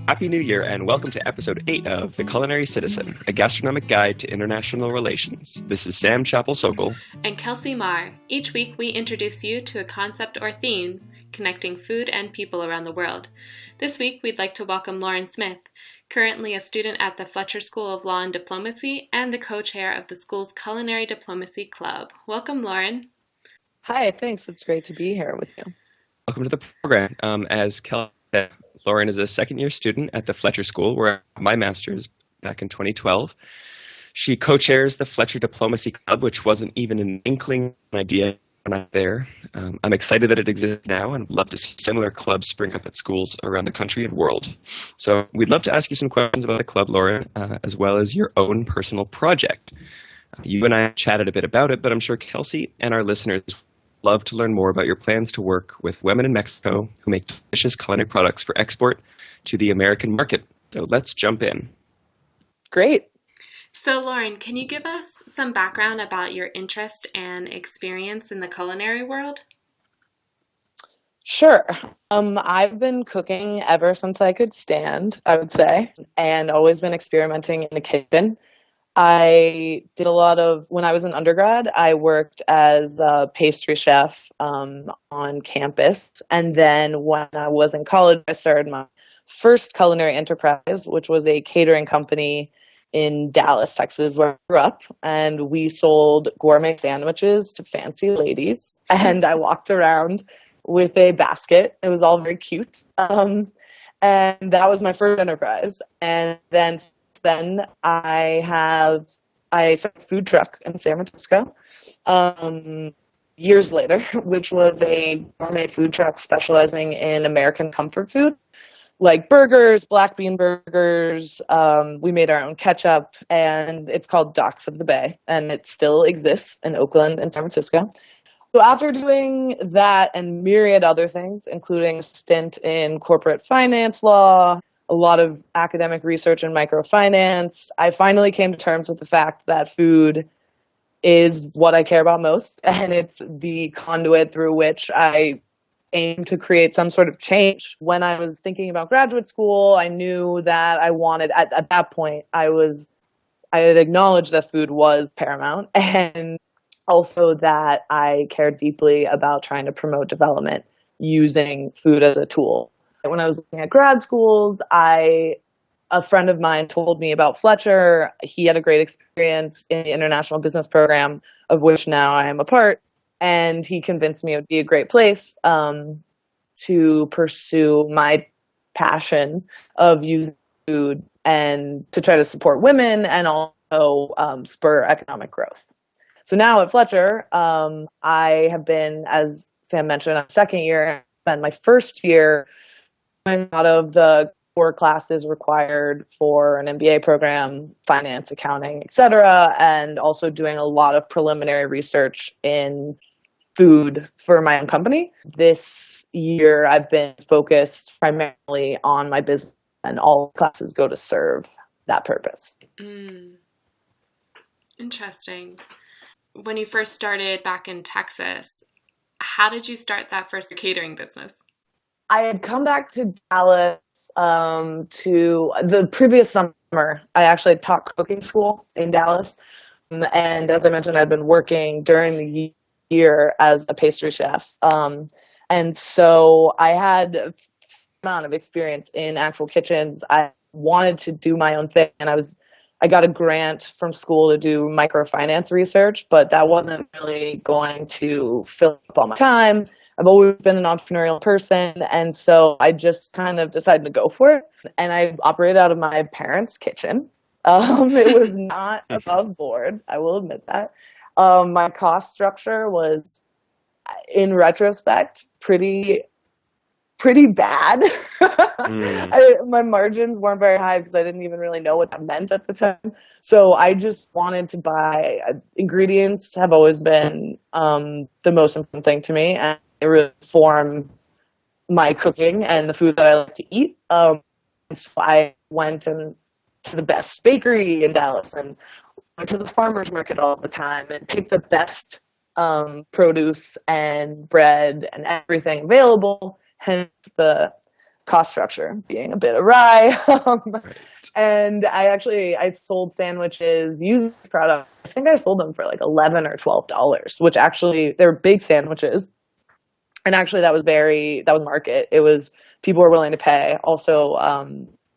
Happy New Year and welcome to episode 8 of The Culinary Citizen, a gastronomic guide to international relations. This is Sam Chappell-Sokol. And Kelsey Marr. Each week we introduce you to a concept or theme connecting food and people around the world. This week we'd like to welcome Lauren Smith, currently a student at the Fletcher School of Law and Diplomacy and the co-chair of the school's Culinary Diplomacy Club. Welcome, Lauren. Hi, thanks. It's great to be here with you. Welcome to the program. As Kelsey said, Lauren is a second-year student at the Fletcher School, where I got my master's back in 2012. She co-chairs the Fletcher Diplomacy Club, which wasn't even an inkling idea when I was there. I'm excited that it exists now and would love to see similar clubs spring up at schools around the country and world. So we'd love to ask you some questions about the club, Lauren, as well as your own personal project. You and I chatted a bit about it, but I'm sure Kelsey and our listeners love to learn more about your plans to work with women in Mexico who make delicious culinary products for export to the American market. So let's jump in. Great. So Lauren, can you give us some background about your interest and experience in the culinary world? Sure. I've been cooking ever since I could stand, I would say, and always been experimenting in the kitchen. I did when I was an undergrad, I worked as a pastry chef on campus. And then when I was in college, I started my first culinary enterprise, which was a catering company in Dallas, Texas, where I grew up. And we sold gourmet sandwiches to fancy ladies. And I walked around with a basket. It was all very cute. And that was my first enterprise. And then I started a food truck in San Francisco years later, which was a gourmet food truck specializing in American comfort food, like burgers, black bean burgers. We made our own ketchup, and it's called Docks of the Bay, and it still exists in Oakland and San Francisco. So after doing that and myriad other things, including a stint in corporate finance law, a lot of academic research in microfinance, I finally came to terms with the fact that food is what I care about most, and it's the conduit through which I aim to create some sort of change. When I was thinking about graduate school, I knew that I wanted, at that point, I had acknowledged that food was paramount, and also that I cared deeply about trying to promote development using food as a tool. When I was looking at grad schools, a friend of mine told me about Fletcher. He had a great experience in the international business program, of which now I am a part. And he convinced me it would be a great place to pursue my passion of using food and to try to support women and also spur economic growth. So now at Fletcher, I have been, as Sam mentioned, I'm second year, and my first year a lot of the core classes required for an MBA program, finance, accounting, etc., and also doing a lot of preliminary research in food for my own company. This year, I've been focused primarily on my business, and all classes go to serve that purpose. Interesting. When you first started back in Texas, how did you start that first catering business? I had come back to Dallas to the previous summer. I actually taught cooking school in Dallas. And as I mentioned, I'd been working during the year as a pastry chef. And so I had a amount of experience in actual kitchens. I wanted to do my own thing. And I got a grant from school to do microfinance research, but that wasn't really going to fill up all my time. I've always been an entrepreneurial person, and so I just kind of decided to go for it. And I operated out of my parents' kitchen. It was not above board, I will admit that. My cost structure was, in retrospect, pretty bad. My margins weren't very high because I didn't even really know what that meant at the time. So I just wanted to buy ingredients. Have always been the most important thing to me, and they really form my cooking and the food that I like to eat. So I went to the best bakery in Dallas and went to the farmer's market all the time and picked the best produce and bread and everything available. Hence the cost structure being a bit awry. Right. And I sold sandwiches, used products. I think I sold them for like $11 or $12, which actually they're big sandwiches. And actually that was market. It was people were willing to pay. Also,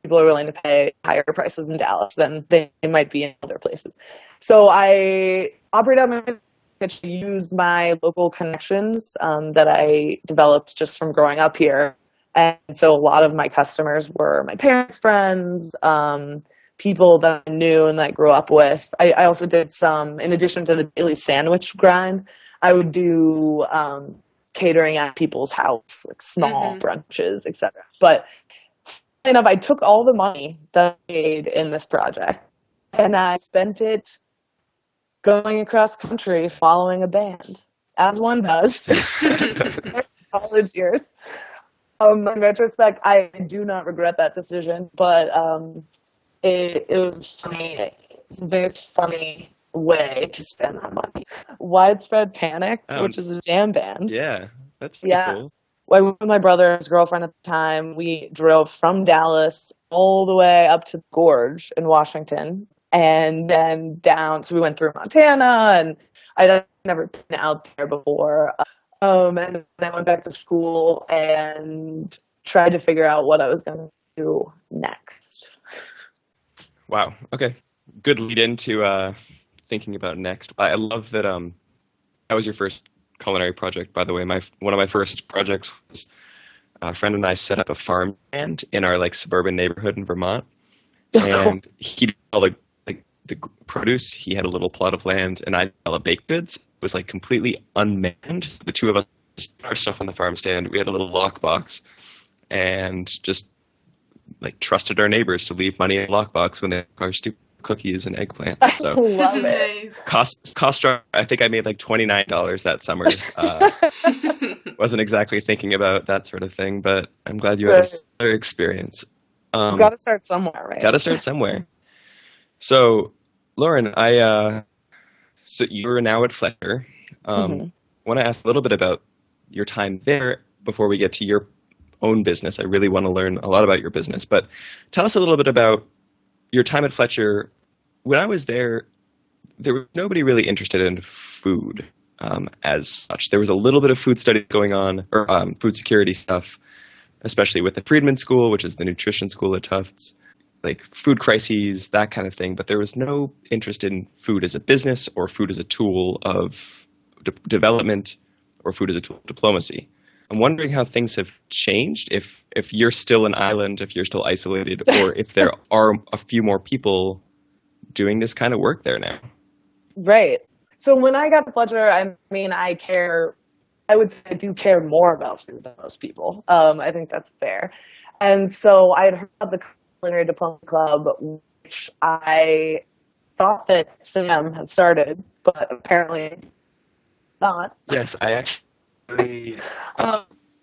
people are willing to pay higher prices in Dallas than they might be in other places. So I operated out my kitchen, used my local connections that I developed just from growing up here. And so a lot of my customers were my parents' friends, people that I knew and that I grew up with. I also did some, in addition to the daily sandwich grind, I would do catering at people's house, like small brunches, etc. But enough, I took all the money that I made in this project and I spent it going across country following a band, as one does. College years. In retrospect, I do not regret that decision, but it was funny. It's a very funny way to spend my money. Widespread Panic, which is a jam band. Yeah, that's pretty cool. I went with my brother and his girlfriend at the time. We drove from Dallas all the way up to the Gorge in Washington and then down. So we went through Montana, and I'd never been out there before. And then I went back to school and tried to figure out what I was going to do next. Wow. Okay. Good lead into thinking about next. I love that that was your first culinary project, by the way. One of my first projects was a friend and I set up a farm stand in our like suburban neighborhood in Vermont. And he did all the produce. He had a little plot of land, and I did all the baked goods. It was like completely unmanned. So the two of us just put our stuff on the farm stand. We had a little lockbox and just like trusted our neighbors to leave money in the lockbox when they took our stupid cookies and eggplants. So love it. Nice. cost structure, I think I made like $29 that summer. Wasn't exactly thinking about that sort of thing, but I'm glad you had a similar experience. You've got to start somewhere, right? Got to start somewhere. So, Lauren, so you're now at Fletcher. I want to ask a little bit about your time there before we get to your own business. I really want to learn a lot about your business, but tell us a little bit about your time at Fletcher. When I was there was nobody really interested in food as such. There was a little bit of food study going on, or food security stuff, especially with the Friedman School, which is the nutrition school at Tufts, like food crises, that kind of thing. But there was no interest in food as a business or food as a tool of development or food as a tool of diplomacy. I'm wondering how things have changed, if you're still an island, if you're still isolated, or if there are a few more people doing this kind of work there now. Right. So when I got to Fletcher, I mean, I would say I do care more about food than most people. I think that's fair. And so I had heard of the Culinary Diploma Club, which I thought that Sam had started, but apparently not. Yes, I actually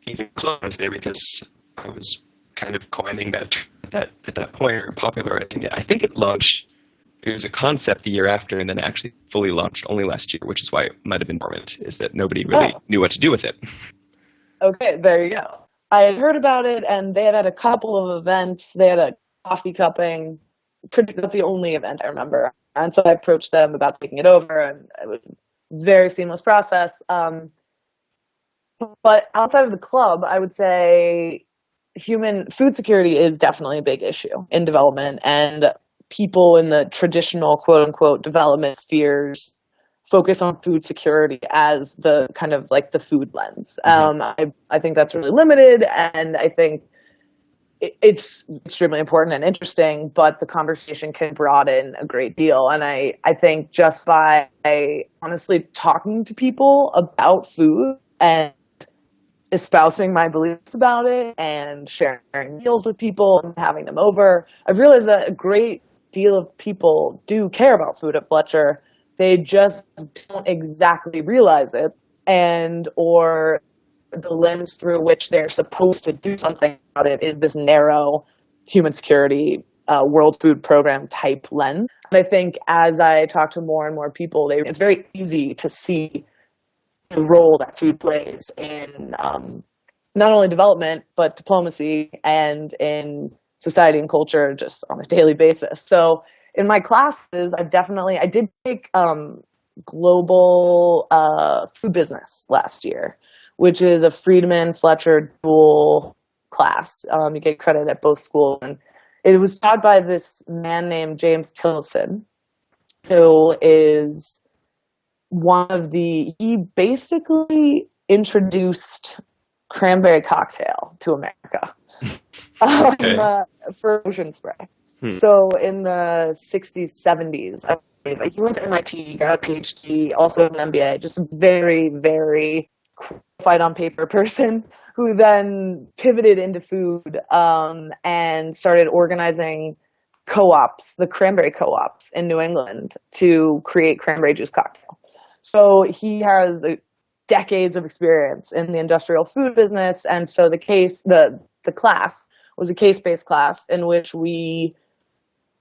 even closed there because I was kind of coining that at that point, or popularizing it. I think it launched. It was a concept the year after, and then actually fully launched only last year, which is why it might have been dormant, is that nobody really knew what to do with it. Okay, there you go. I had heard about it, and they had a couple of events. They had a coffee cupping. That's the only event I remember. And so I approached them about taking it over, and it was a very seamless process. But outside of the club, I would say food security is definitely a big issue in development, and people in the traditional quote-unquote development spheres focus on food security as the kind of like the food lens. I think that's really limited, and I think it's extremely important and interesting, but the conversation can broaden a great deal. And I think just by honestly talking to people about food and espousing my beliefs about it and sharing meals with people and having them over, I've realized that a great deal of people do care about food at Fletcher. They just don't exactly realize it, or the lens through which they're supposed to do something about it is this narrow human security World Food Program type lens. And I think as I talk to more and more people, it's very easy to see the role that food plays in not only development, but diplomacy and in society and culture just on a daily basis. So in my classes, I did take global food business last year, which is a Friedman Fletcher dual class. You get credit at both schools. And it was taught by this man named James Tillotson, who is he basically introduced cranberry cocktail to America Okay. for ocean spray. Hmm. So in the 60s, 70s, I believe, like he went to MIT, got a PhD, also an MBA, just a very, very qualified on paper person who then pivoted into food and started organizing co-ops, the cranberry co-ops in New England to create cranberry juice cocktail. So he has decades of experience in the industrial food business, and so the class was a case-based class in which we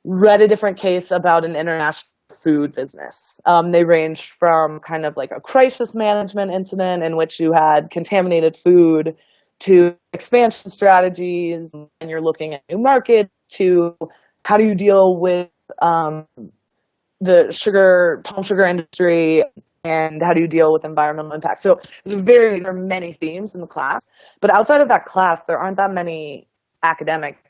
read a different case about an international food business. They ranged from kind of like a crisis management incident in which you had contaminated food to expansion strategies, and you're looking at new markets, to how do you deal with the palm sugar industry, and how do you deal with environmental impact. So there are many themes in the class, but outside of that class, there aren't that many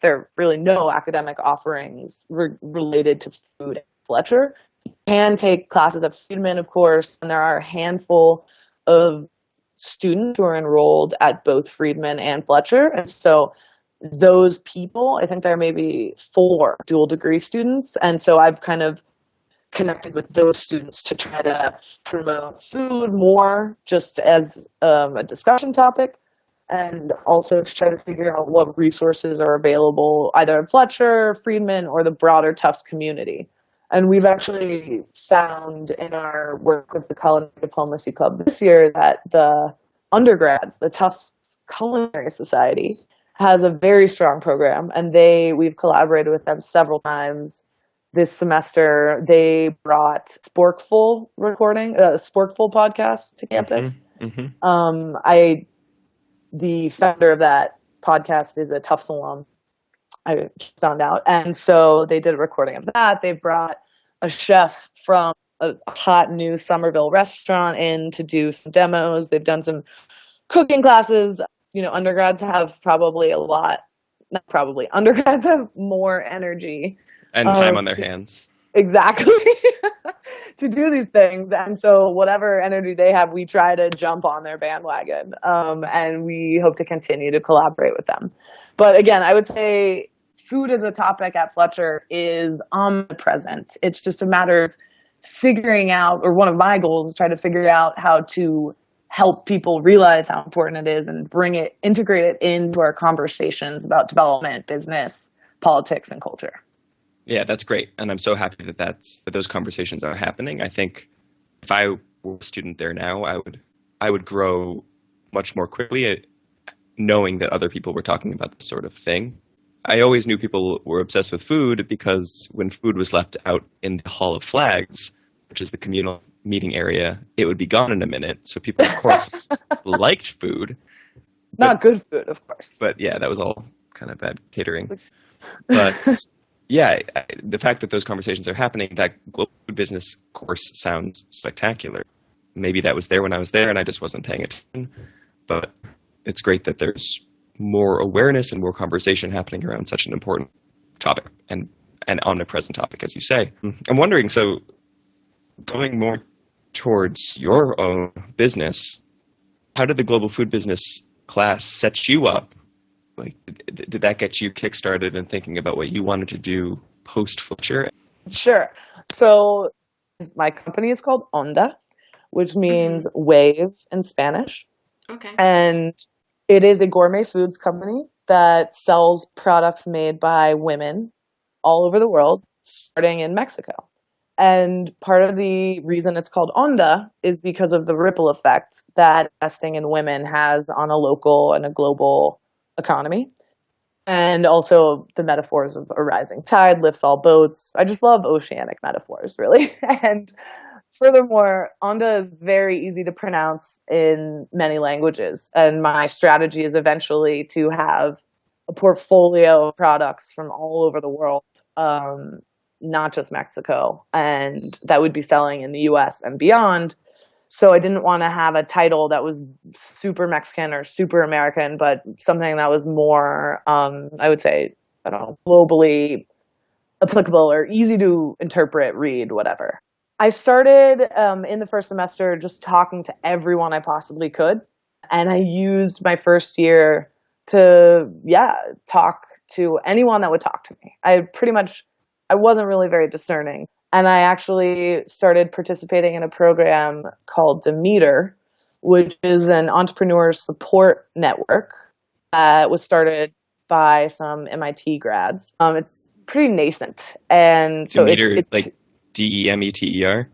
there are really no academic offerings related to food at Fletcher. You can take classes at Friedman, of course, and there are a handful of students who are enrolled at both Friedman and Fletcher. And so those people, I think there are maybe 4 dual degree students. And so I've kind of connected with those students to try to promote food more just as a discussion topic, and also to try to figure out what resources are available either at Fletcher, Friedman, or the broader Tufts community. And we've actually found in our work with the Culinary Diplomacy Club this year that the undergrads, the Tufts Culinary Society, has a very strong program, and we've collaborated with them several times. This semester, they brought Sporkful podcast to campus. Mm-hmm. Mm-hmm. The founder of that podcast is a Tufts alum, I found out. And so they did a recording of that. They brought a chef from a hot new Somerville restaurant in to do some demos. They've done some cooking classes. Undergrads have undergrads have more energy. And time on their hands. Exactly. To do these things. And so whatever energy they have, we try to jump on their bandwagon. And we hope to continue to collaborate with them. But again, I would say food as a topic at Fletcher is omnipresent. It's just a matter of figuring out, or one of my goals is try to figure out how to help people realize how important it is and integrate it into our conversations about development, business, politics, and culture. Yeah, that's great. And I'm so happy that those conversations are happening. I think if I were a student there now, I would grow much more quickly knowing that other people were talking about this sort of thing. I always knew people were obsessed with food because when food was left out in the Hall of Flags, which is the communal meeting area, it would be gone in a minute. So people, of course, liked food. Not good food, of course. But yeah, that was all kind of bad catering. But yeah, the fact that those conversations are happening, that global food business course sounds spectacular. Maybe that was there when I was there and I just wasn't paying attention. But it's great that there's more awareness and more conversation happening around such an important topic and an omnipresent topic, as you say. I'm wondering, so going more towards your own business, how did the global food business class set you up? Like, did that get you kickstarted and thinking about what you wanted to do post Fletcher? Sure. So my company is called Onda, which means wave in Spanish. Okay. And it is a gourmet foods company that sells products made by women all over the world, starting in Mexico. And part of the reason it's called Onda is because of the ripple effect that investing in women has on a local and a global economy. And also the metaphors of a rising tide lifts all boats. I just love oceanic metaphors, really. And Furthermore, Onda is very easy to pronounce in many languages, and my strategy is eventually to have a portfolio of products from all over the world, not just Mexico, and that would be selling in the US and beyond. So I didn't want to have a title that was super Mexican or super American, but something that was more, I would say, I don't know, globally applicable or easy to interpret, read, whatever. I started in the first semester just talking to everyone I possibly could. And I used my first year to, talk to anyone that would talk to me. I wasn't really very discerning. And I actually started participating in a program called Demeter, which is an entrepreneur support network that was started by some MIT grads. It's pretty nascent, and so Demeter, like Demeter,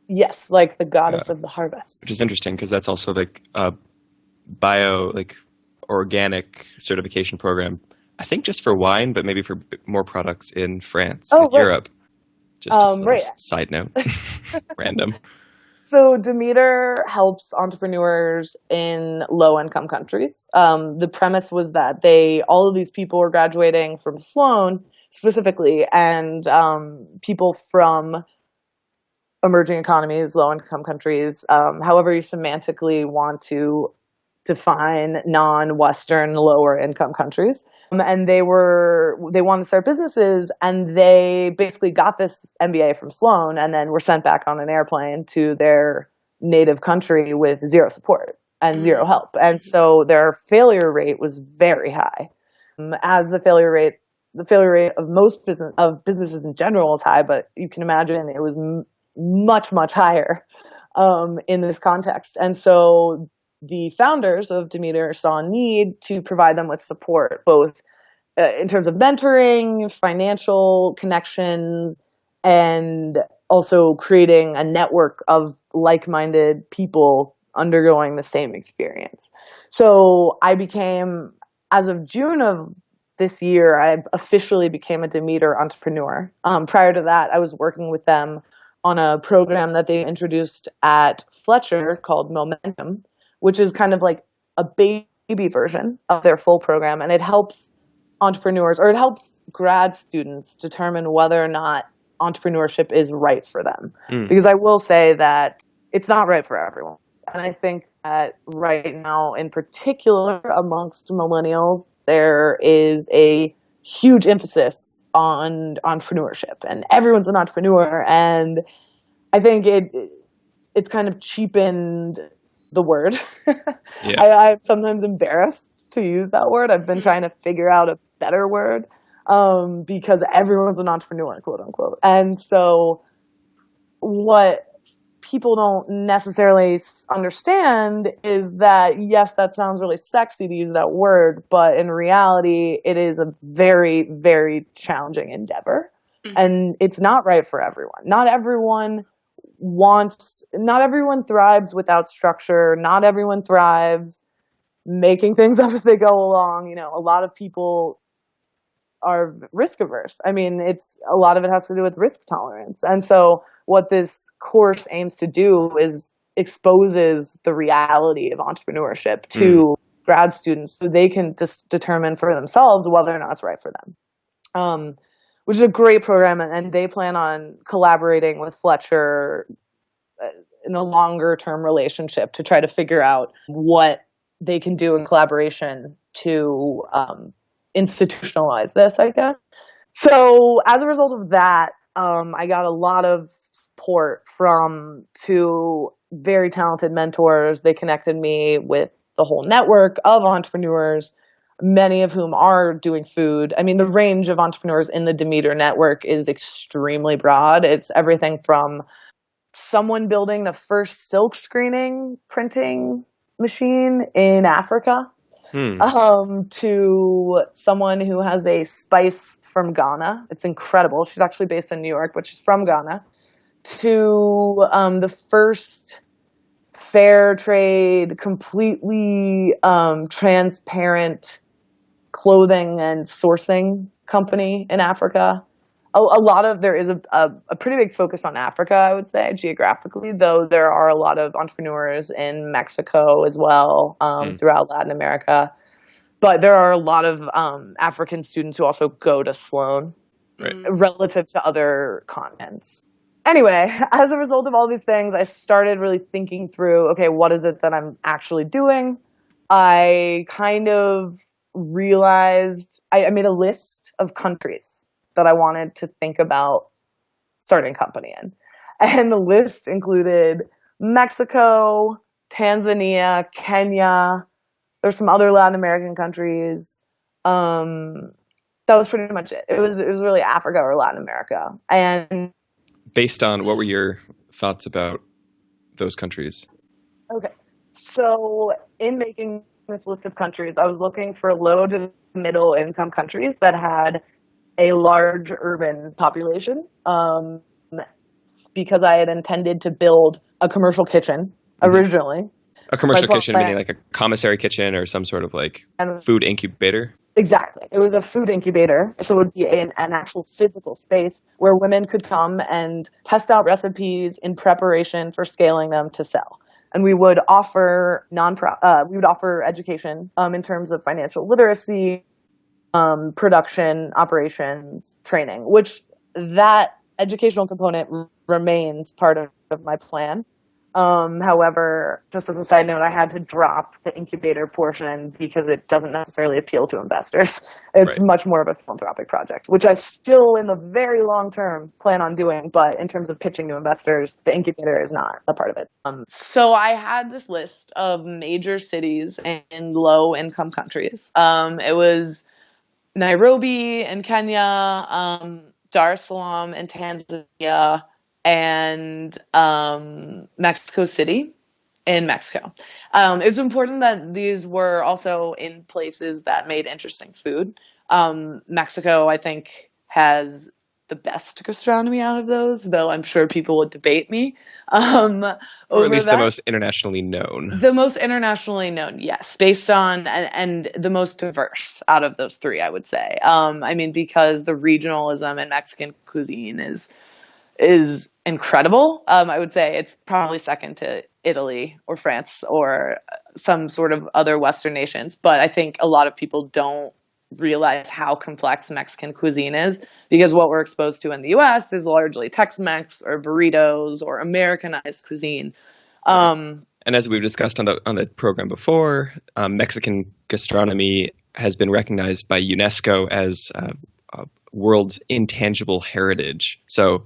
yes, like the goddess uh, of the which harvest. is interesting because that's also like a bio, like organic certification program. I think just for wine, but maybe for more products in France and Oh, right. Europe. Just a little Right. side note, random. So Demeter helps entrepreneurs in low income countries. The premise was that all of these people were graduating from Sloan specifically, and people from emerging economies, low income countries, however you semantically want to define non-Western lower income countries. And they wanted to start businesses, and they basically got this MBA from Sloan and then were sent back on an airplane to their native country with zero support and zero help. And so their failure rate was very high. As the failure rate of businesses in general is high, but you can imagine it was much, much higher in this context. And so the founders of Demeter saw a need to provide them with support, both in terms of mentoring, financial connections, and also creating a network of like-minded people undergoing the same experience. So as of June of this year, I officially became a Demeter entrepreneur. Prior to that, I was working with them on a program that they introduced at Fletcher called Momentum, which is kind of like a baby version of their full program. And it helps it helps grad students determine whether or not entrepreneurship is right for them. Mm. Because I will say that it's not right for everyone. And I think that right now, in particular, amongst millennials, there is a huge emphasis on entrepreneurship, and everyone's an entrepreneur. And I think it's kind of cheapened the word. Yeah. I'm sometimes embarrassed to use that word. I've been trying to figure out a better word because everyone's an entrepreneur, quote unquote. And so what people don't necessarily understand is that, yes, that sounds really sexy to use that word, but in reality, it is a very, very challenging endeavor. And it's not right for everyone. Not everyone thrives without structure. Not everyone thrives making things up as they go along. You know, a lot of people are risk averse. I mean, a lot of it has to do with risk tolerance. And so what this course aims to do is exposes the reality of entrepreneurship to grad students so they can just determine for themselves whether or not it's right for them. Which is a great program, and they plan on collaborating with Fletcher in a longer term relationship to try to figure out what they can do in collaboration to institutionalize this, I guess. So as a result of that, I got a lot of support from two very talented mentors. They connected me with the whole network of entrepreneurs, many of whom are doing food. I mean, the range of entrepreneurs in the Demeter network is extremely broad. It's everything from someone building the first silk screening printing machine in Africa to someone who has a spice from Ghana. It's incredible. She's actually based in New York, but she's from Ghana. To the first fair trade, completely transparent clothing and sourcing company in Africa. there is a pretty big focus on Africa, I would say, geographically, though there are a lot of entrepreneurs in Mexico as well, Mm, throughout Latin America. But there are a lot of African students who also go to Sloan right. relative to other continents. Anyway, as a result of all these things, I started really thinking through, okay, what is it that I'm actually doing? I kind of realized I made a list of countries that I wanted to think about starting a company in. And the list included Mexico, Tanzania, Kenya. There's some other Latin American countries. That was pretty much it. It was really Africa or Latin America. And Based on what were your thoughts about those countries? okay, so in making this list of countries, I was looking for low to middle income countries that had a large urban population, because I had intended to build a commercial kitchen Hmm. originally. A My commercial kitchen, meaning plan, like a commissary kitchen or some sort of like and food incubator. exactly, it was a food incubator, so it would be an actual physical space where women could come and test out recipes in preparation for scaling them to sell. And we would offer we would offer education in terms of financial literacy, production, operations, training, which that educational component remains part of my plan. However, just as a side note, I had to drop the incubator portion because it doesn't necessarily appeal to investors. It's Right. much more of a philanthropic project, which I still, in the very long term, plan on doing. But in terms of pitching to investors, the incubator is not a part of it. So I had this list of major cities in low income countries. It was Nairobi in Kenya, Dar es Salaam in Tanzania, and Mexico City in Mexico. It's important that these were also in places that made interesting food. Mexico, I think, has the best gastronomy out of those, though I'm sure people would debate me um, Or at over least the that. most internationally known. The most internationally known, yes, based on and the most diverse out of those three, I would say. I mean, because the regionalism in Mexican cuisine is incredible. I would say it's probably second to Italy or France or some sort of other Western nations. But I think a lot of people don't realize how complex Mexican cuisine is because what we're exposed to in the US is largely Tex-Mex or burritos or Americanized cuisine. Right. Um, And as we've discussed on the program before, Mexican gastronomy has been recognized by UNESCO as a world's intangible heritage. So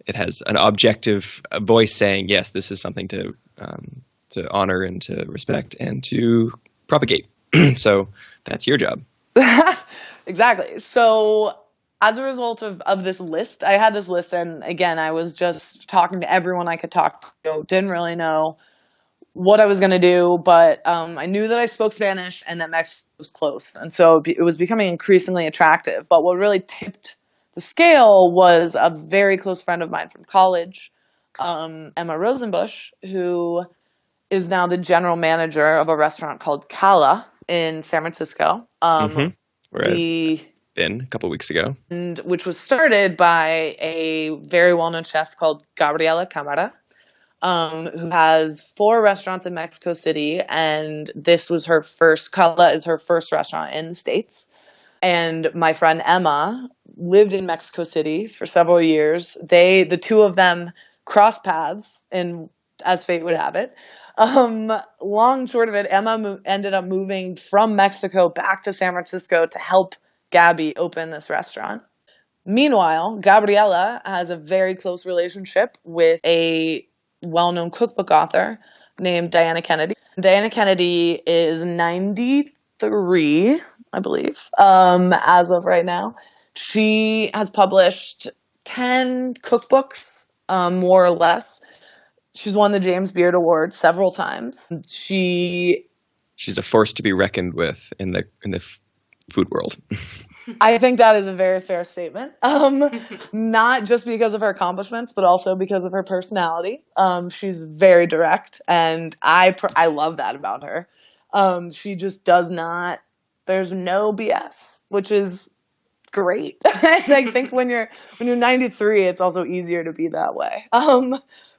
it has an objective voice saying, yes, this is something to honor and to respect and to propagate. So that's your job. exactly. So as a result of this list, I had this list, and again, I was just talking to everyone I could talk to. Didn't really know what I was going to do, but I knew that I spoke Spanish and that Mexico was close, and so it was becoming increasingly attractive. But what really tipped the scale was a very close friend of mine from college, Emma Rosenbush, who is now the general manager of a restaurant called Cala in San Francisco. Hmm. Where I've The been a couple weeks ago. and which was started by a very well-known chef called Gabriela Camara, who has 4 restaurants in Mexico City, and this was her first. Cala is her first restaurant in the States. And my friend Emma lived in Mexico City for several years. The two of them crossed paths, and as fate would have it. Long and short of it, Emma ended up moving from Mexico back to San Francisco to help Gabby open this restaurant. Meanwhile, Gabriella has a very close relationship with a well-known cookbook author named Diana Kennedy. Diana Kennedy is 93, I believe, as of right now. She has published 10 cookbooks, more or less. She's won the James Beard Award several times. She's a force to be reckoned with in the food world. I think that is a very fair statement. Not just because of her accomplishments, but also because of her personality. She's very direct, and I love that about her. She just does not. There's no BS, which is great. And I think when you're 93, it's also easier to be that way.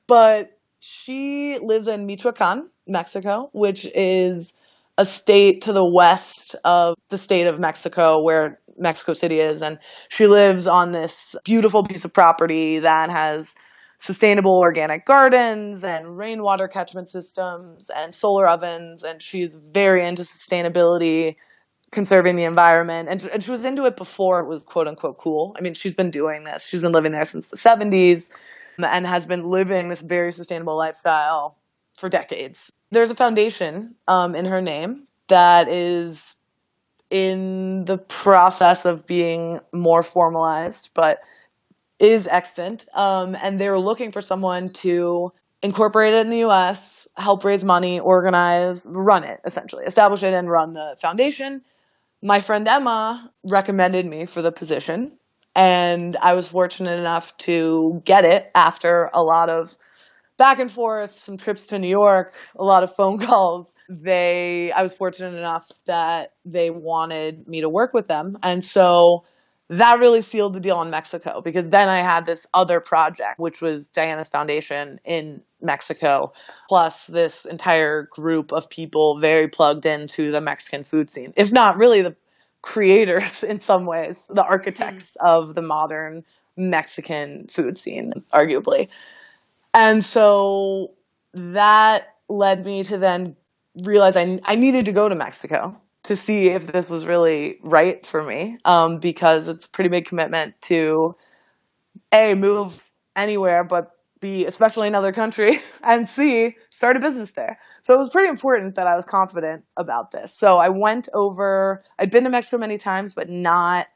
But she lives in Michoacan, Mexico, which is a state to the west of the state of Mexico where Mexico City is. And she lives on this beautiful piece of property that has sustainable organic gardens and rainwater catchment systems and solar ovens. And she's very into sustainability, conserving the environment. And she was into it before it was quote unquote cool. I mean, she's been doing this. She's been living there since the 70s and has been living this very sustainable lifestyle for decades. There's a foundation in her name that is in the process of being more formalized, but is extant. And they were looking for someone to incorporate it in the US, help raise money, organize, run it, essentially, establish it and run the foundation. My friend Emma recommended me for the position, and I was fortunate enough to get it after a lot of back and forth, some trips to New York, a lot of phone calls. I was fortunate enough that they wanted me to work with them. And so that really sealed the deal in Mexico, because then I had this other project, which was Diana's Foundation in Mexico, plus this entire group of people very plugged into the Mexican food scene, if not really the creators in some ways, the architects of the modern Mexican food scene, arguably. And so that led me to then realize I needed to go to Mexico to see if this was really right for me, because it's a pretty big commitment to A, move anywhere, but B, especially another country, and C, start a business there. So it was pretty important that I was confident about this. So I went over, I'd been to Mexico many times, but not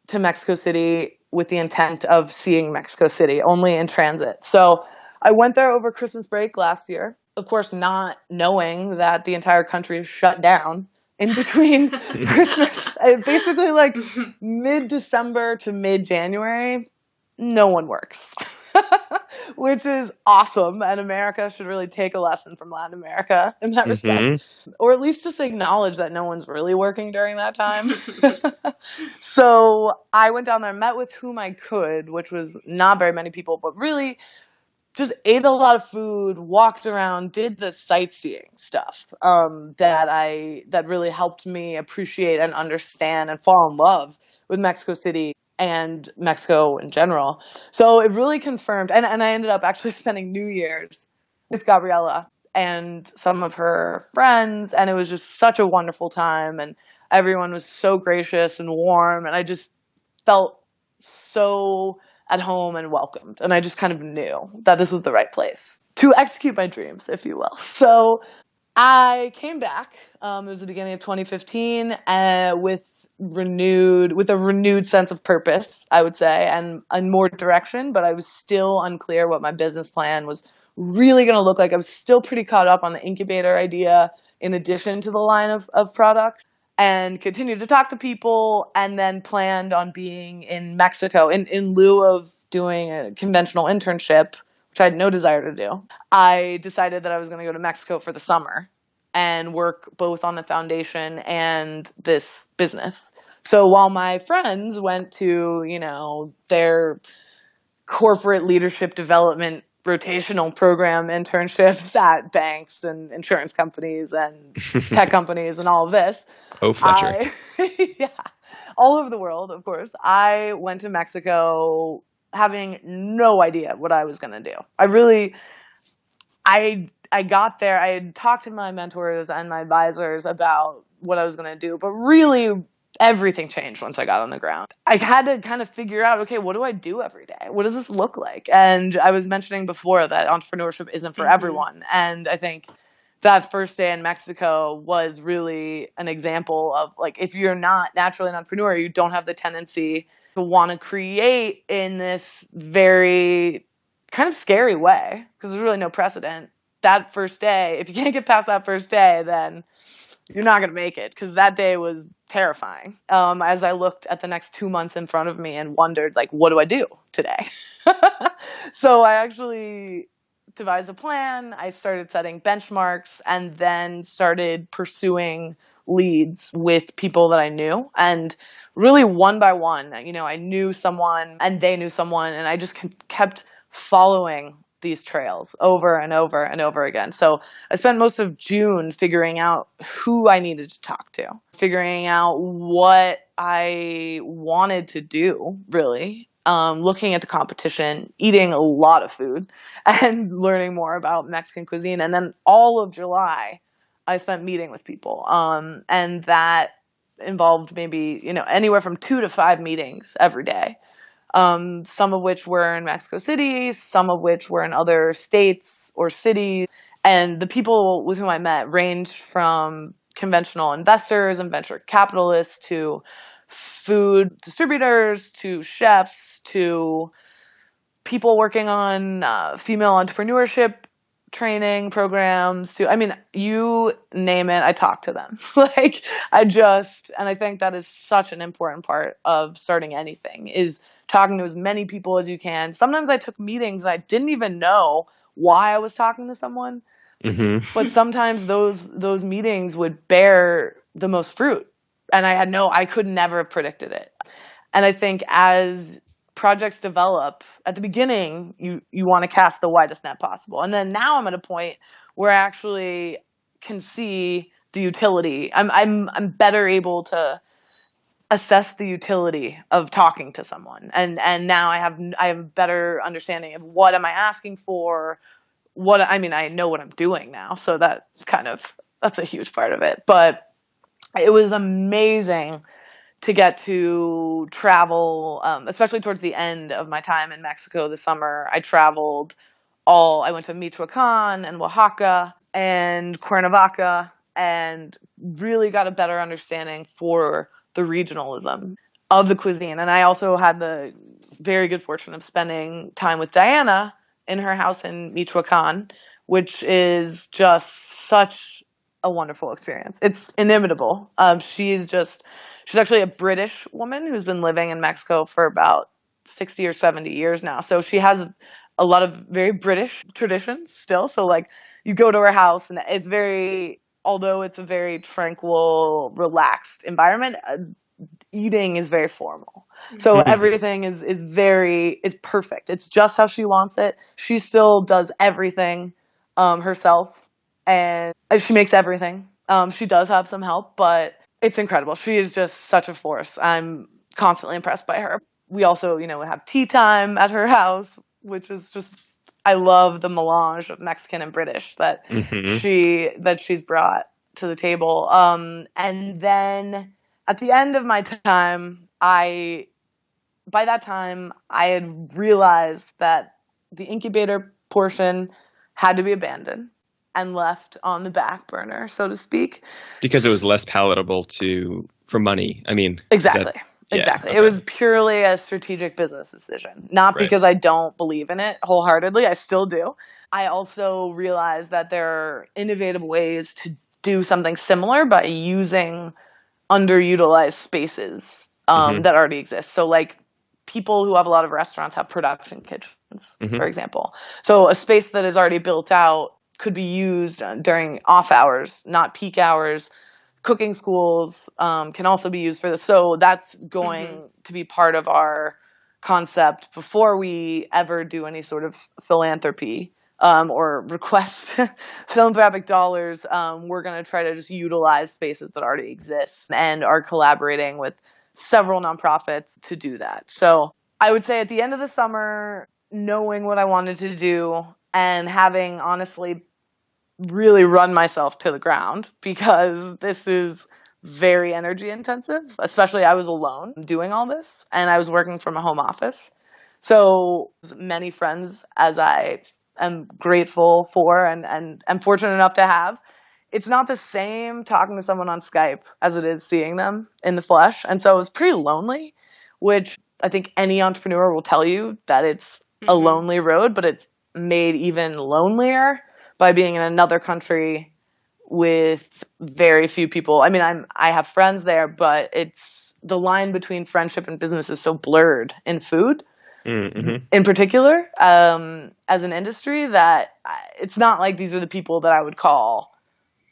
to Mexico City with the intent of seeing Mexico City, only in transit. So I went there over Christmas break last year, of course, not knowing that the entire country is shut down in between Christmas. Basically, like mid-December to mid-January, no one works, which is awesome. And America should really take a lesson from Latin America in that respect, or at least just acknowledge that no one's really working during that time. So I went down there, met with whom I could, which was not very many people, but really just ate a lot of food, walked around, did the sightseeing stuff that really helped me appreciate and understand and fall in love with Mexico City and Mexico in general. So it really confirmed, and I ended up actually spending New Year's with Gabriella and some of her friends, and it was just such a wonderful time, and everyone was so gracious and warm, and I just felt so at home and welcomed. And I just kind of knew that this was the right place to execute my dreams, if you will. So I came back. It was the beginning of 2015 with a renewed sense of purpose, I would say, and more direction. But I was still unclear what my business plan was really going to look like. I was still pretty caught up on the incubator idea in addition to the line of products, and continued to talk to people, and then planned on being in Mexico in lieu of doing a conventional internship, which I had no desire to do. I decided that I was going to go to Mexico for the summer and work both on the foundation and this business. So while my friends went to, their corporate leadership development rotational program internships at banks and insurance companies and tech companies and all of this. Oh, Fletcher. Yeah, all over the world, of course. I went to Mexico having no idea what I was going to do. I got there, I had talked to my mentors and my advisors about what I was going to do, but really everything changed once I got on the ground. I had to kind of figure out, okay, what do I do every day? What does this look like? And I was mentioning before that entrepreneurship isn't for everyone. And I think that first day in Mexico was really an example of, like, if you're not naturally an entrepreneur, you don't have the tendency to want to create in this very kind of scary way, because there's really no precedent. That first day, if you can't get past that first day, then you're not going to make it, because that day was terrifying. As I looked at the next 2 months in front of me and wondered, like, what do I do today? So I actually devised a plan. I started setting benchmarks and then started pursuing leads with people that I knew. And really one by one, I knew someone and they knew someone, and I just kept following these trails over and over and over again. So I spent most of June figuring out who I needed to talk to, figuring out what I wanted to do, really. Looking at the competition, eating a lot of food, and learning more about Mexican cuisine. And then all of July, I spent meeting with people. And that involved maybe, anywhere from 2 to 5 meetings every day. Some of which were in Mexico City, some of which were in other states or cities. And the people with whom I met ranged from conventional investors and venture capitalists to food distributors to chefs to people working on female entrepreneurship training programs to, you name it, I talk to them. And I think that is such an important part of starting anything, is talking to as many people as you can. Sometimes I took meetings and I didn't even know why I was talking to someone, but sometimes those meetings would bear the most fruit. And I could never have predicted it. And I think as projects develop, at the beginning, you want to cast the widest net possible. And then now I'm at a point where I actually can see the utility. I'm better able to assess the utility of talking to someone. And now I have a better understanding of what am I asking for, I know what I'm doing now. So that's a huge part of it. But it was amazing to get to travel, especially towards the end of my time in Mexico this summer. I went to Michoacan and Oaxaca and Cuernavaca, and really got a better understanding for the regionalism of the cuisine. And I also had the very good fortune of spending time with Diana in her house in Michoacan, which is just such a wonderful experience. It's inimitable. She's actually a British woman who's been living in Mexico for about 60 or 70 years now. So she has a lot of very British traditions still. So you go to her house and although it's a very tranquil, relaxed environment, eating is very formal. So everything is it's perfect. It's just how she wants it. She still does everything herself, and she makes everything. She does have some help, but it's incredible. She is just such a force. I'm constantly impressed by her. We also, have tea time at her house, which is just, I love the melange of Mexican and British that she's brought to the table. And then at the end of my time, by that time, I had realized that the incubator portion had to be abandoned and left on the back burner, so to speak. Because it was less palatable for money. Exactly. Exactly. Okay. It was purely a strategic business decision, not because I don't believe in it wholeheartedly. I still do. I also realized that there are innovative ways to do something similar by using underutilized spaces that already exist. So people who have a lot of restaurants have production kitchens, for example. So a space that is already built out could be used during off hours, not peak hours. Cooking schools can also be used for this. So that's going to be part of our concept before we ever do any sort of philanthropy or request philanthropic dollars. We're going to try to just utilize spaces that already exist and are collaborating with several nonprofits to do that. So I would say at the end of the summer, knowing what I wanted to do and having honestly really run myself to the ground, because this is very energy intensive, especially I was alone doing all this and I was working from a home office. So many friends as I am grateful for and am fortunate enough to have. It's not the same talking to someone on Skype as it is seeing them in the flesh. And so it was pretty lonely, which I think any entrepreneur will tell you that it's a lonely road, but it's made even lonelier by being in another country with very few people. I have friends there, but it's the line between friendship and business is so blurred in food, in particular, as an industry, that it's not like these are the people that I would call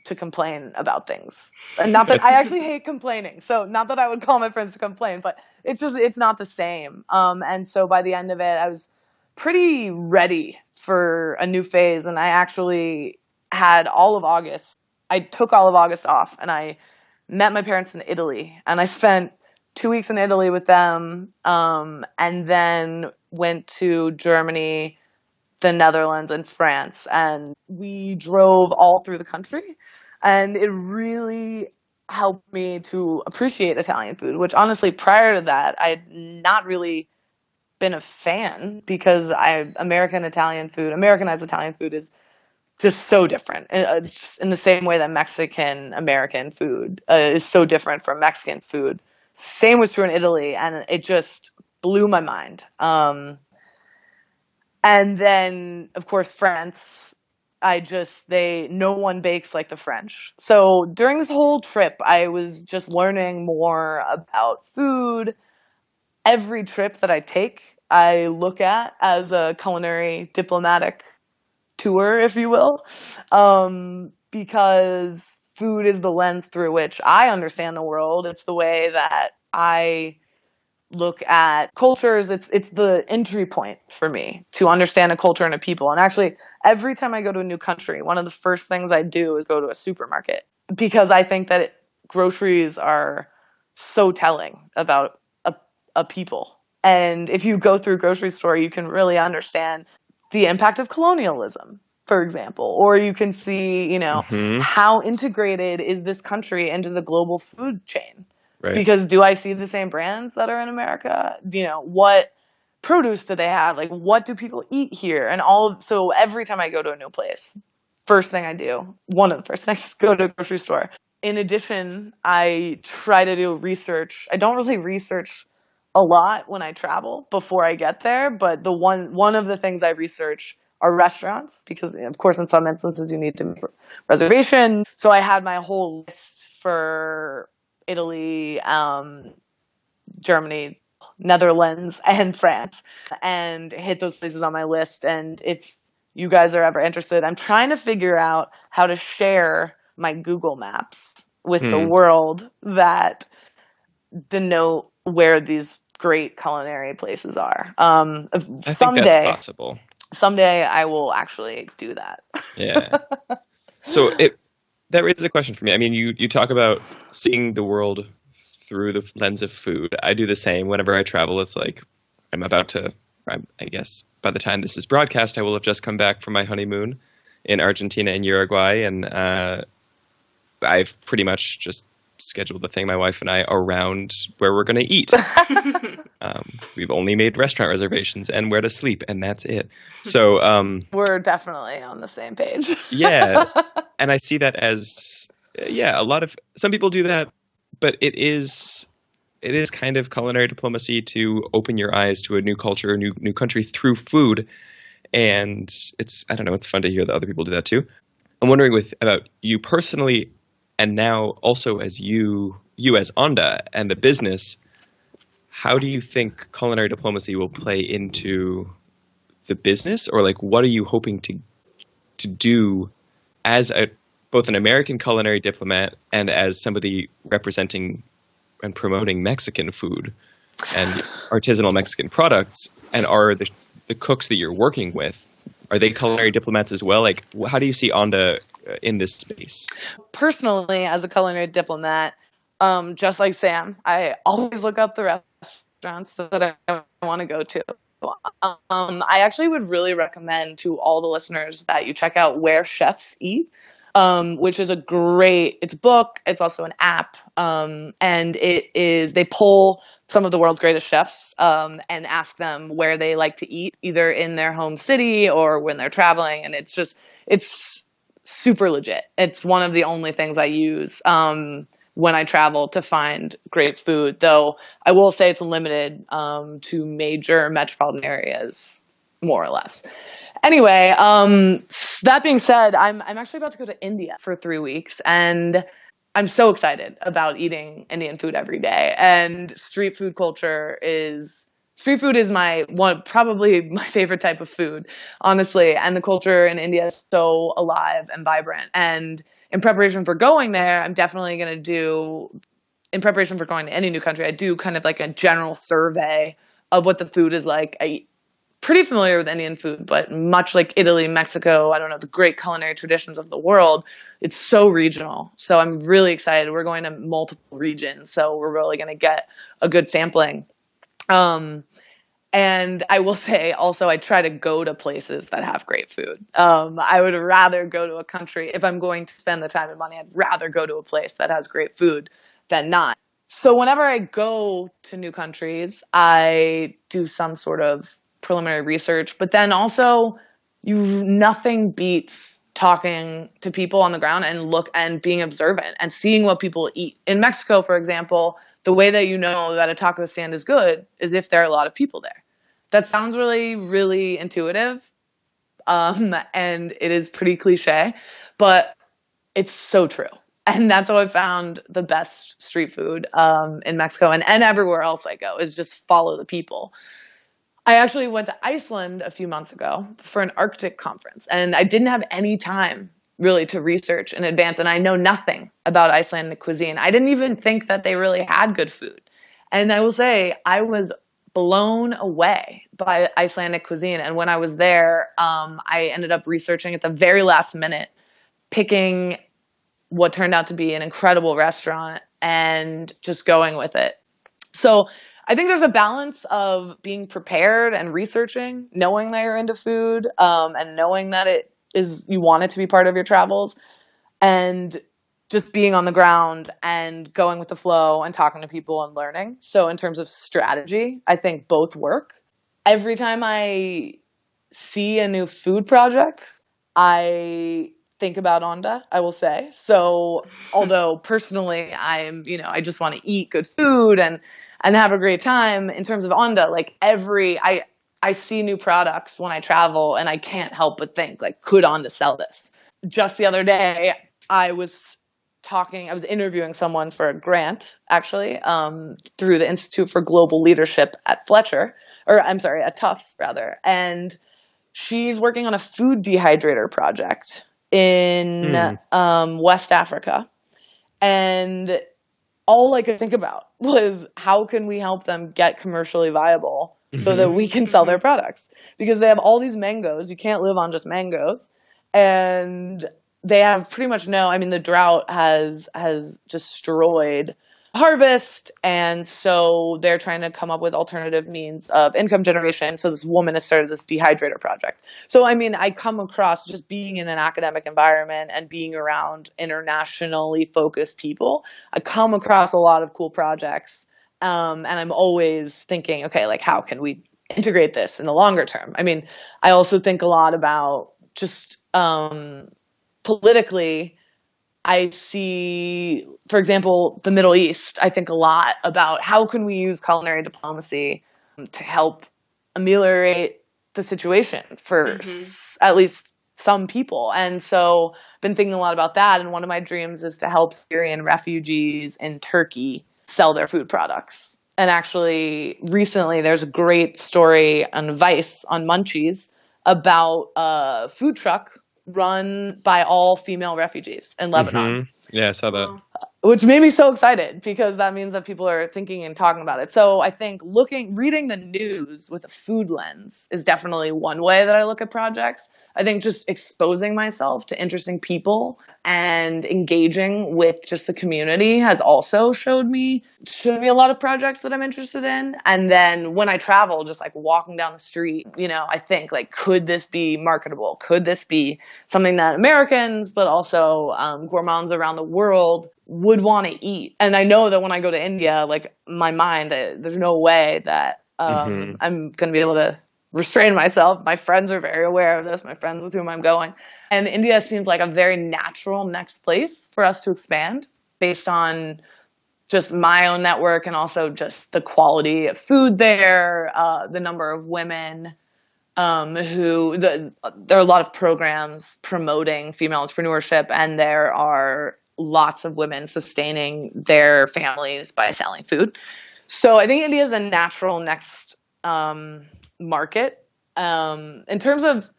to complain about things. And not that I actually hate complaining. So not that I would call my friends to complain, but it's not the same. And so by the end of it, I was pretty ready for a new phase. And I actually had all of August. I took all of August off and I met my parents in Italy, and I spent 2 weeks in Italy with them. And then went to Germany, the Netherlands, and France, and we drove all through the country, and it really helped me to appreciate Italian food, which honestly prior to that I had not really been a fan, because Americanized Italian food is just so different, just in the same way that Mexican American food is so different from Mexican food. Same was true in Italy, and it just blew my mind. And then, of course, France. No one bakes like the French. So during this whole trip, I was just learning more about food. Every trip that I take, I look at as a culinary diplomatic tour, if you will, because food is the lens through which I understand the world. It's the way that I look at cultures. It's the entry point for me to understand a culture and a people. And actually, every time I go to a new country, one of the first things I do is go to a supermarket, because I think that groceries are so telling about a people. And if you go through a grocery store, you can really understand the impact of colonialism, for example, or you can see, how integrated is this country into the global food chain. Right. Because do I see the same brands that are in America? What produce do they have? Like, what do people eat here? So every time I go to a new place, one of the first things, go to a grocery store. In addition, I try to do research. I don't really research a lot when I travel before I get there, but one of the things I research are restaurants, because of course in some instances you need to make a reservation. So I had my whole list for Italy, Germany, Netherlands, and France, and hit those places on my list. And if you guys are ever interested, I'm trying to figure out how to share my Google Maps with the world that denote where these great culinary places are. I think that's possible. Someday I will actually do that. Yeah. So that raises a question for me. I mean, you talk about seeing the world through the lens of food. I do the same whenever I travel. It's like I guess by the time this is broadcast, I will have just come back from my honeymoon in Argentina and Uruguay, and I've pretty much just scheduled the thing, my wife and I, around where we're going to eat. We've only made restaurant reservations and where to sleep, and that's it. So we're definitely on the same page. Yeah, and I see that as some people do that, but it is kind of culinary diplomacy to open your eyes to a new culture, a new country through food, and it's fun to hear that other people do that too. I'm wondering about you personally, and now also as you as Onda and the business, how do you think culinary diplomacy will play into the business, or like what are you hoping to do as both an American culinary diplomat and as somebody representing and promoting Mexican food and artisanal Mexican products? And are the cooks that you're working with, are they culinary diplomats as well? Like, how do you see Onda in this space? Personally, as a culinary diplomat, just like Sam, I always look up the restaurants that I want to go to. I actually would really recommend to all the listeners that you check out Where Chefs Eat, which is it's a book. It's also an app. And they poll some of the world's greatest chefs, and ask them where they like to eat, either in their home city or when they're traveling. And it's super legit. It's one of the only things I use, when I travel to find great food, though I will say it's limited, to major metropolitan areas, more or less. Anyway, that being said, I'm actually about to go to India for 3 weeks, and I'm so excited about eating Indian food every day. And street food culture is Street food is probably my favorite type of food, honestly. And the culture in India is so alive and vibrant. And in preparation for going there, I'm definitely going to do, in preparation for going to any new country, I do kind of like a general survey of what the food is like. Pretty familiar with Indian food, but much like Italy, Mexico, I don't know, the great culinary traditions of the world, it's so regional. So I'm really excited. We're going to multiple regions, so we're really going to get a good sampling. Um, and I will say also, I try to go to places that have great food. I would rather go to a country, if I'm going to spend the time and money, I'd rather go to a place that has great food than not. So whenever I go to new countries, I do some sort of preliminary research, but then also nothing beats talking to people on the ground and being observant and seeing what people eat. In Mexico, for example, the way that you know that a taco stand is good is if there are a lot of people there. That sounds really, really intuitive, and it is pretty cliche, but it's so true. And that's how I found the best street food in Mexico and everywhere else I go is just follow the people. I actually went to Iceland a few months ago for an Arctic conference, and I didn't have any time really to research in advance, and I know nothing about Icelandic cuisine. I didn't even think that they really had good food. And I will say, I was blown away by Icelandic cuisine. And when I was there, I ended up researching at the very last minute, picking what turned out to be an incredible restaurant and just going with it. So I think there's a balance of being prepared and researching, knowing that you're into food, and knowing that you want it to be part of your travels, and just being on the ground and going with the flow and talking to people and learning. So in terms of strategy, I think both work. Every time I see a new food project, I think about Onda, I will say. So although personally I just want to eat good food and have a great time, in terms of Onda, like I see new products when I travel and I can't help but think, like, could Onda sell this? Just the other day, I was interviewing someone for a grant, actually, through the Institute for Global Leadership at at Tufts, rather. And she's working on a food dehydrator project in West Africa. And all I could think about was, how can we help them get commercially viable so that we can sell their products? Because they have all these mangoes. You can't live on just mangoes. And they have pretty much the drought has destroyed harvest, and so they're trying to come up with alternative means of income generation. So this woman has started this dehydrator project. So I come across, just being in an academic environment and being around internationally focused people, I come across a lot of cool projects, and I'm always thinking, okay, like, how can we integrate this in the longer term? I also think a lot about just politically. I see, for example, the Middle East. I think a lot about how can we use culinary diplomacy to help ameliorate the situation for at least some people. And so I've been thinking a lot about that. And one of my dreams is to help Syrian refugees in Turkey sell their food products. And actually, recently, there's a great story on Vice, on Munchies, about a food truck run by all female refugees in Lebanon. Yeah, I saw that. Which made me so excited, because that means that people are thinking and talking about it. So I think reading the news with a food lens is definitely one way that I look at projects. I think just exposing myself to interesting people and engaging with just the community has also showed me a lot of projects that I'm interested in. And then when I travel, just like walking down the street, I think, like, could this be marketable? Could this be something that Americans, but also gourmands around the world would want to eat? And I know that when I go to India, like, my mind, there's no way that I'm going to be able to restrain myself. My friends are very aware of this, my friends with whom I'm going. And India seems like a very natural next place for us to expand, based on just my own network and also just the quality of food there, the number of women there are a lot of programs promoting female entrepreneurship, and there are lots of women sustaining their families by selling food. So I think India is a natural next market. In terms of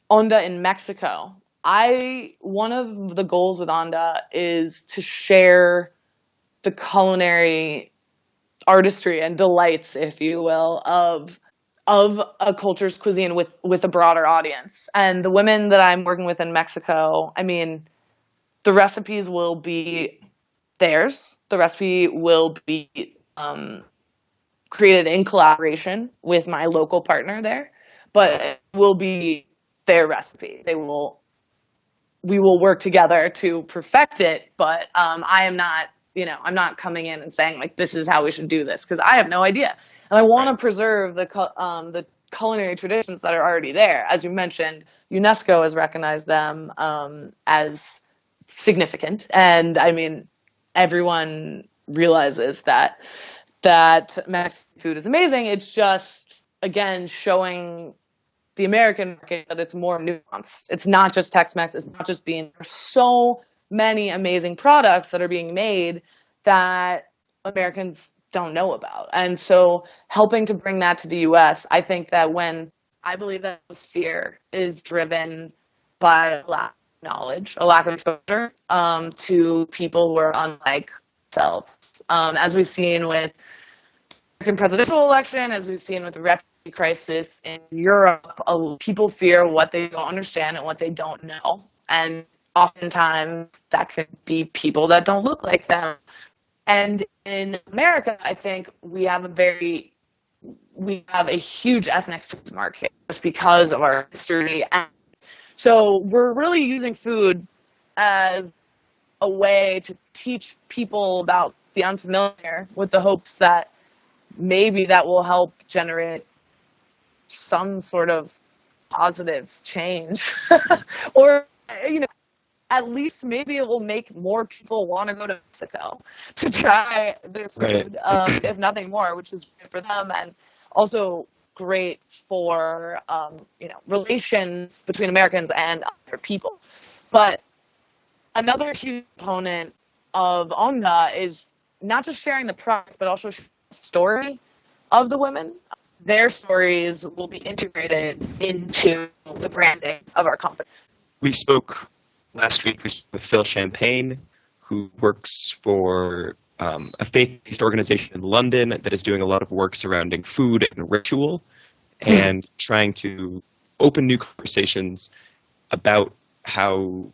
Onda in Mexico, one of the goals with Onda is to share the culinary artistry and delights, if you will, of a culture's cuisine with a broader audience. And the women that I'm working with in Mexico, I mean, the recipes will be theirs. The recipe will be created in collaboration with my local partner there, but it will be their recipe. We will work together to perfect it, but I am not, I'm not coming in and saying like this is how we should do this because I have no idea, and I want to preserve the culinary traditions that are already there. As you mentioned, UNESCO has recognized them as significant, and I mean everyone realizes that Mexican food is amazing. It's just again showing the American market that it's more nuanced. It's not just Tex-Mex. It's not just beans. There's so many amazing products that are being made that Americans don't know about. And so helping to bring that to the US, I think that I believe that fear is driven by a lack of knowledge, a lack of exposure to people who are unlike themselves. As we've seen with the American presidential election, as we've seen with the refugee crisis in Europe, people fear what they don't understand and what they don't know. And oftentimes that could be people that don't look like them. And in America, I think we have a huge ethnic foods market just because of our history. And so we're really using food as a way to teach people about the unfamiliar with the hopes that maybe that will help generate some sort of positive change or at least maybe it will make more people want to go to Mexico to try their food, right. If nothing more, which is great for them and also great for relations between Americans and other people. But another huge component of Onda is not just sharing the product but also sharing the story of the women. Their stories will be integrated into the branding of our company. Last week we spoke with Phil Champagne, who works for a faith-based organization in London that is doing a lot of work surrounding food and ritual and trying to open new conversations about how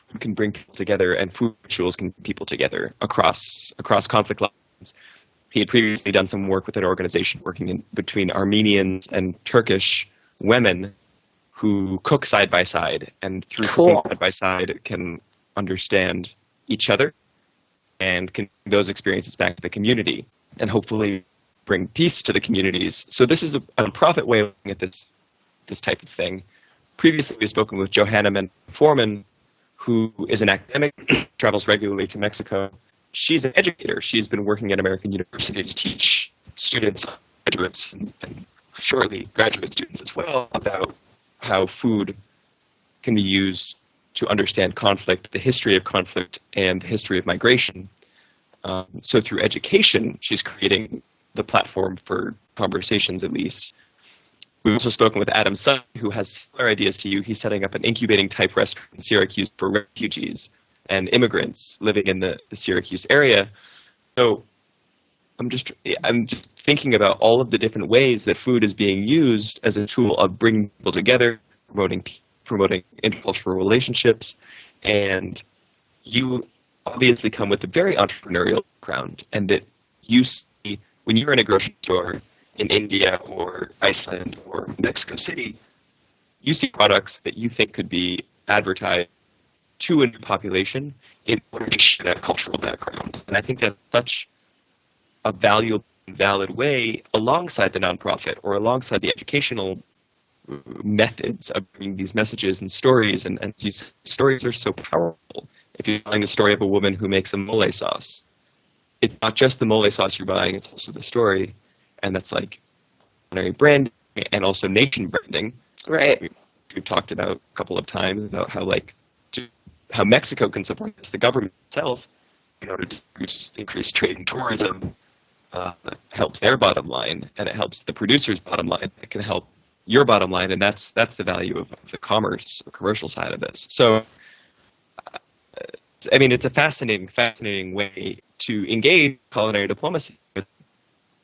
food can bring people together and food rituals can bring people together across conflict lines. He had previously done some work with an organization working between Armenians and Turkish women who cook side by side, and through cooking side by side can understand each other and can bring those experiences back to the community and hopefully bring peace to the communities. So this is a nonprofit way of looking at this type of thing. Previously, we've spoken with Johanna Foreman, who is an academic, travels regularly to Mexico. She's an educator. She's been working at American University to teach students, graduates, and shortly graduate students as well about how food can be used to understand conflict, the history of conflict, and the history of migration. So through education, she's creating the platform for conversations, at least. We've also spoken with Adam Sun, who has similar ideas to you. He's setting up an incubating type restaurant in Syracuse for refugees and immigrants living in the Syracuse area. So I'm just thinking about all of the different ways that food is being used as a tool of bringing people together, promoting intercultural relationships, and you obviously come with a very entrepreneurial background, and that you see when you're in a grocery store in India or Iceland or Mexico City, you see products that you think could be advertised to a new population in order to share that cultural background. And I think that's such a valuable and valid way alongside the nonprofit or alongside the educational methods of bringing these messages and stories. And stories are so powerful. If you're telling the story of a woman who makes a mole sauce, it's not just the mole sauce you're buying, it's also the story. And that's like culinary branding and also nation branding. Right. We've talked about a couple of times about how Mexico can support this, the government itself, in order to increase trade and tourism, helps their bottom line, and it helps the producer's bottom line. It can help your bottom line, and that's the value of the commerce or commercial side of this. So, I mean, it's a fascinating way to engage culinary diplomacy with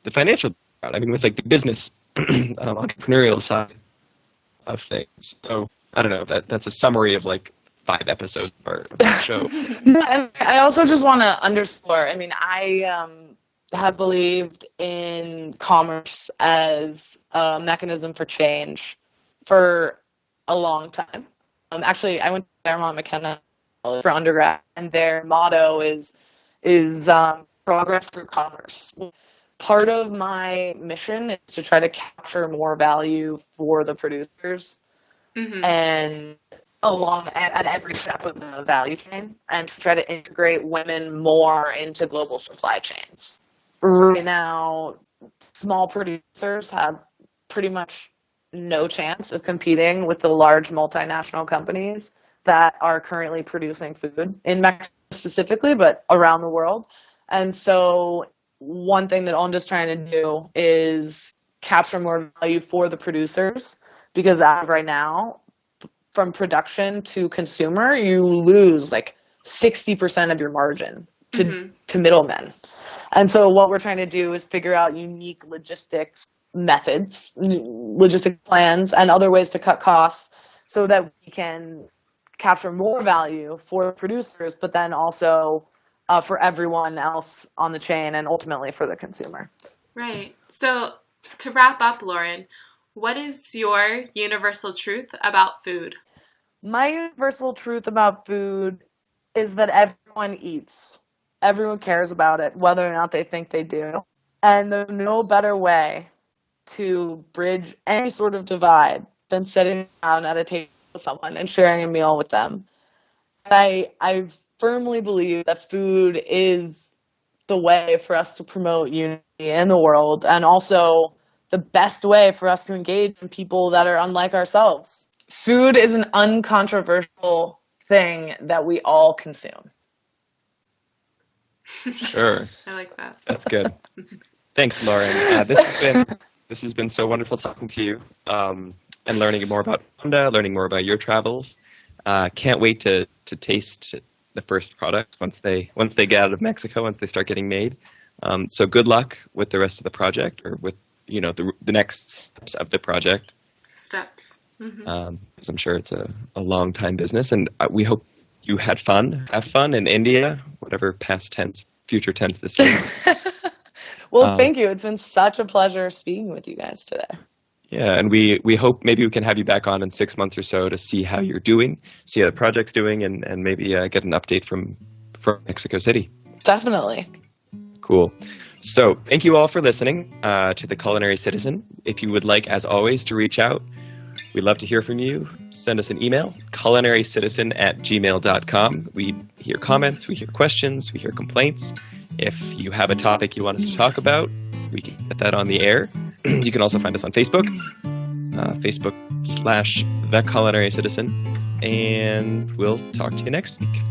the financial background. I mean, with like the business entrepreneurial side of things. So I don't know. That's a summary of like 5 episodes of our show. And I also just want to underscore. I mean, I have believed in commerce as a mechanism for change for a long time. Actually, I went to Claremont McKenna for undergrad, and their motto is progress through commerce. Part of my mission is to try to capture more value for the producers, and along at every step of the value chain, and to try to integrate women more into global supply chains. Right now, small producers have pretty much no chance of competing with the large multinational companies that are currently producing food in Mexico specifically, but around the world. And so one thing that Onda's trying to do is capture more value for the producers, because as of right now, from production to consumer, you lose like 60% of your margin to middlemen. And so what we're trying to do is figure out unique logistics methods, logistic plans, and other ways to cut costs so that we can capture more value for producers, but then also for everyone else on the chain and ultimately for the consumer. Right. So to wrap up, Lauren, what is your universal truth about food? My universal truth about food is that everyone eats. Everyone cares about it, whether or not they think they do. And there's no better way to bridge any sort of divide than sitting down at a table with someone and sharing a meal with them. And I firmly believe that food is the way for us to promote unity in the world, and also the best way for us to engage in people that are unlike ourselves. Food is an uncontroversial thing that we all consume. Sure. I like that. That's good. Thanks, Lauren. This has been so wonderful talking to you, and learning more about Onda, learning more about your travels. Can't wait to taste the first product once they get out of Mexico, once they start getting made. So good luck with the rest of the project, or with the next steps of the project. Steps. Because I'm sure it's a long time business, and we hope you have fun in India, whatever past tense, future tense this is. Well, thank you. It's been such a pleasure speaking with you guys today. Yeah, and we hope maybe we can have you back on in 6 months or so to see how you're doing, see how the project's doing, and maybe get an update from Mexico City. Definitely. Cool. So thank you all for listening to The Culinary Citizen. If you would like, as always, to reach out, we'd love to hear from you. Send us an email, culinarycitizen@gmail.com. We hear comments, we hear questions, we hear complaints. If you have a topic you want us to talk about, we can get that on the air. You can also find us on Facebook, Facebook/The Culinary Citizen, and we'll talk to you next week.